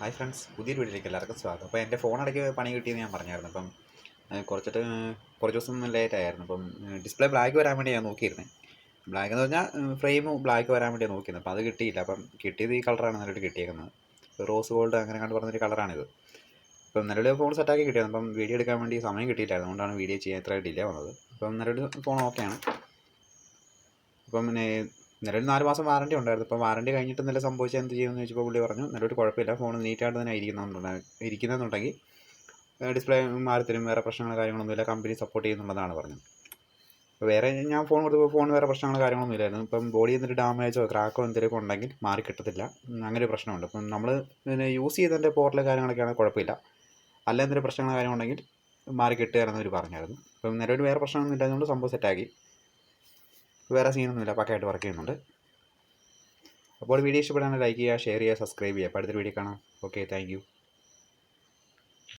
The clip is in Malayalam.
ഹായ് ഫ്രണ്ട്സ്, പുതിയൊരു വീഡിയോയിലേക്ക് എല്ലാവർക്കും സ്വാഗതം. അപ്പോൾ എൻ്റെ ഫോൺ ഇടയ്ക്ക് പണി കിട്ടിയെന്ന് ഞാൻ പറഞ്ഞായിരുന്നു. അപ്പം കുറച്ച് ദിവസം ലേറ്റ് ആയിരുന്നു. അപ്പം ഡിസ്പ്ലേ ബ്ലാക്ക് വരാൻ വേണ്ടി ഞാൻ നോക്കിയിരുന്നത്. ബ്ലാക്ക് എന്ന് പറഞ്ഞാൽ ഫ്രെയിം ബ്ലാക്ക് വരാൻ വേണ്ടി നോക്കിയിരുന്നു. അപ്പോൾ അത് കിട്ടിയില്ല. അപ്പം കിട്ടിയത് ഈ കളറാണ് നല്ലൊരു കിട്ടിയേക്കുന്നത്. റോസ് ഗോൾഡ് അങ്ങനെ കണ്ട് പറഞ്ഞൊരു കളറാണിത്. അപ്പം നിലവിൽ ഫോൺ സെറ്റാക്കി കിട്ടിയായിരുന്നു. അപ്പം വീഡിയോ എടുക്കാൻ വേണ്ടി സമയം കിട്ടിയില്ലായിരുന്നു. അതുകൊണ്ടാണ് വീഡിയോ ചെയ്യാൻ ഇത്ര ഡിലേ വന്നത്. അപ്പം നിലവിൽ ഫോൺ ഓക്കെയാണ്. അപ്പം നിലവിൽ 4 മാസം വാറണ്ടി ഉണ്ടായിരുന്നു. ഇപ്പോൾ വാറണ്ടി കഴിഞ്ഞിട്ട് എന്തെങ്കിലും സംഭവിച്ചാൽ എന്ത് ചെയ്യുമെന്ന് ചോദിച്ചപ്പോൾ പുള്ളി പറഞ്ഞു നിലവിൽ കുഴപ്പമില്ല, ഫോൺ നീറ്റായിട്ട് തന്നെ ഇരിക്കുന്നുണ്ടെങ്കിൽ ഡിസ്പ്ലേ മാറി വേറെ പ്രശ്നങ്ങളോ കാര്യങ്ങളൊന്നുമില്ല, കമ്പനി സപ്പോർട്ട് ചെയ്യുന്നുണ്ടെന്നാണ് പറഞ്ഞത്. അപ്പോൾ വേറെ ഞാൻ ഫോൺ കൊടുത്തപ്പോൾ ഫോൺ വേറെ പ്രശ്നങ്ങളോ കാര്യങ്ങളൊന്നും ഇല്ലായിരുന്നു. ഇപ്പം ബോഡി എന്തെങ്കിലും ഡാമേജോ ക്രാക്കോ എന്തെങ്കിലുമൊക്കെ ഉണ്ടെങ്കിൽ മാറി കിട്ടത്തില്ല, അങ്ങനെ ഒരു പ്രശ്നമുണ്ട്. ഇപ്പം നമ്മൾ യൂസ് ചെയ്തതിൻ്റെ പോർട്ടിലെ കാര്യങ്ങളൊക്കെയാണെങ്കിൽ കുഴപ്പമില്ല, അല്ല എന്തെങ്കിലും പ്രശ്നങ്ങളോ കാര്യങ്ങളുണ്ടെങ്കിൽ മാറി കിട്ടുകയാണെന്ന് പറഞ്ഞായിരുന്നു. ഇപ്പം നിലവിൽ വേറെ പ്രശ്നമൊന്നും ഇല്ലാത്തതുകൊണ്ട് സംഭവം സെറ്റാക്കി, വേറെ സീനൊന്നുമില്ല, പക്കയായിട്ട് വർക്ക് ചെയ്യുന്നുണ്ട്. അപ്പോൾ വീഡിയോ ഇഷ്ടപ്പെടാൻ ലൈക്ക് ചെയ്യുക, ഷെയർ ചെയ്യുക, സബ്സ്ക്രൈബ് ചെയ്യുക. അപ്പോൾ അടുത്തൊരു വീഡിയോ കാണാം. Okay, thank you.